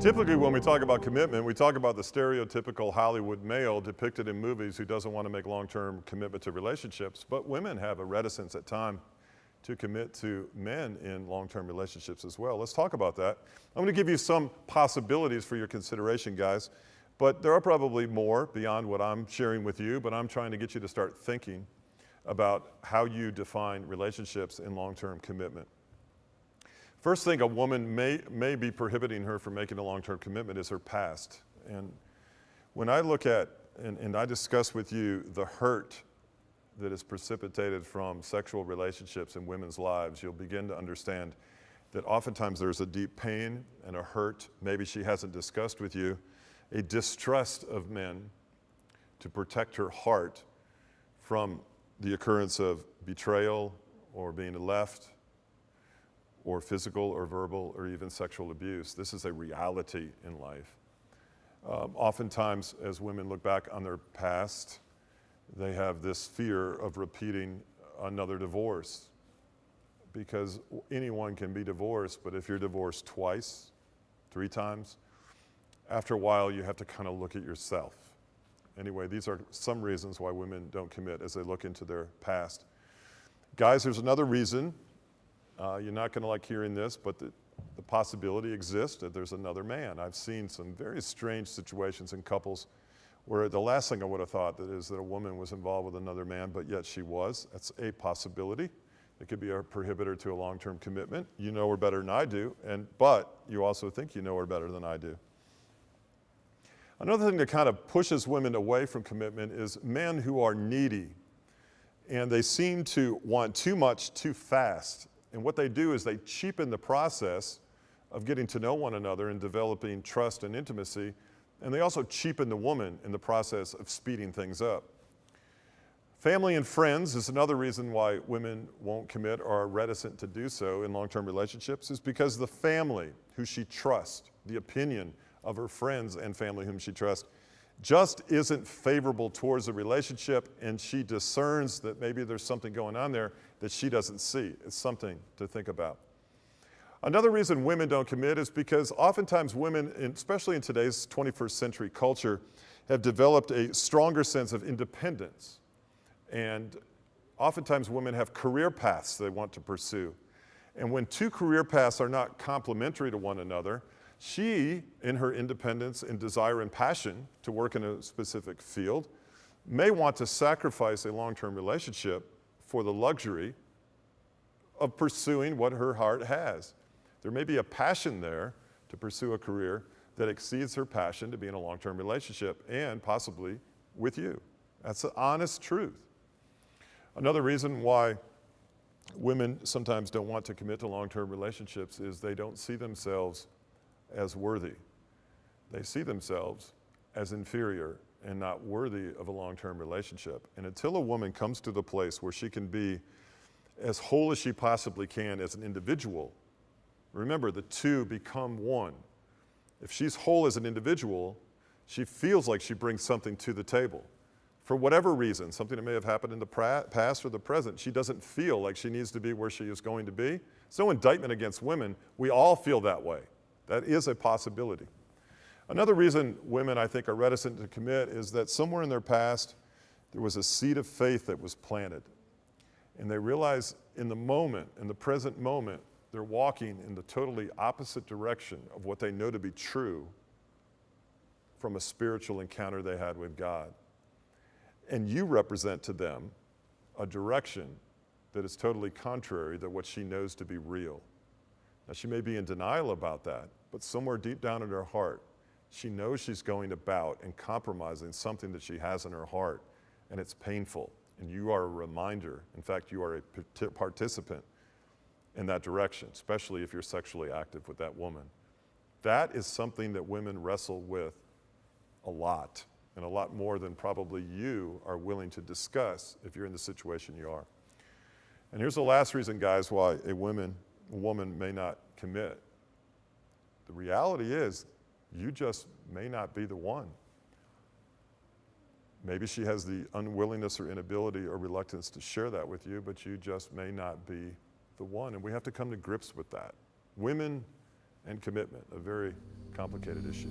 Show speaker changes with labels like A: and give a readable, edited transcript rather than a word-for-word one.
A: Typically, when we talk about commitment, we talk about the stereotypical Hollywood male depicted in movies who doesn't want to make long-term commitment to relationships, but women have a reticence at times to commit to men in long-term relationships as well. Let's talk about that. I'm going to give you some possibilities for your consideration, guys, but there are probably more beyond what I'm sharing with you, but I'm trying to get you to start thinking about how you define relationships in long-term commitment. First thing a woman may be prohibiting her from making a long-term commitment is her past. And when I look at and I discuss with you the hurt that is precipitated from sexual relationships in women's lives, you'll begin to understand that oftentimes there's a deep pain and a hurt, maybe she hasn't discussed with you, a distrust of men to protect her heart from the occurrence of betrayal or being left, or physical or verbal or even sexual abuse. This is a reality in life. Oftentimes, as women look back on their past, they have this fear of repeating another divorce, because anyone can be divorced, but if you're divorced twice, 3 times, after a while you have to kind of look at yourself. Anyway, these are some reasons why women don't commit as they look into their past. Guys, there's another reason. You're not going to like hearing this, but the possibility exists that there's another man. I've seen some very strange situations in couples where the last thing I would have thought is that a woman was involved with another man, but yet she was. That's a possibility. It could be a prohibitor to a long-term commitment. You know her better than I do, but you also think you know her better than I do. Another thing that kind of pushes women away from commitment is men who are needy, and they seem to want too much too fast. And what they do is they cheapen the process of getting to know one another and developing trust and intimacy, and they also cheapen the woman in the process of speeding things up. Family and friends is another reason why women won't commit or are reticent to do so in long-term relationships, is because the family who she trusts, the opinion of her friends and family whom she trusts, just isn't favorable towards the relationship, and she discerns that maybe there's something going on there that she doesn't see. It's something to think about. Another reason women don't commit is because oftentimes women, especially in today's 21st century culture, have developed a stronger sense of independence. And oftentimes women have career paths they want to pursue. And when 2 career paths are not complementary to one another, she, in her independence and desire and passion to work in a specific field, may want to sacrifice a long-term relationship for the luxury of pursuing what her heart has. There may be a passion there to pursue a career that exceeds her passion to be in a long-term relationship, and possibly with you. That's the honest truth. Another reason why women sometimes don't want to commit to long-term relationships is they don't see themselves as worthy. They see themselves as inferior and not worthy of a long-term relationship. And until a woman comes to the place where she can be as whole as she possibly can as an individual, remember, the 2 become one. If she's whole as an individual, she feels like she brings something to the table. For whatever reason, something that may have happened in the past or the present, she doesn't feel like she needs to be where she is going to be. It's no indictment against women. We all feel that way. That is a possibility. Another reason women, I think, are reticent to commit is that somewhere in their past, there was a seed of faith that was planted. And they realize in the moment, in the present moment, they're walking in the totally opposite direction of what they know to be true from a spiritual encounter they had with God. And you represent to them a direction that is totally contrary to what she knows to be real. Now, she may be in denial about that, but somewhere deep down in her heart, she knows she's going about and compromising something that she has in her heart, and it's painful. And you are a reminder. In fact, you are a participant in that direction, especially if you're sexually active with that woman. That is something that women wrestle with a lot, and a lot more than probably you are willing to discuss if you're in the situation you are. And here's the last reason, guys, why a woman may not commit. The reality is, you just may not be the one. Maybe she has the unwillingness or inability or reluctance to share that with you, but you just may not be the one. And we have to come to grips with that. Women and commitment, a very complicated issue.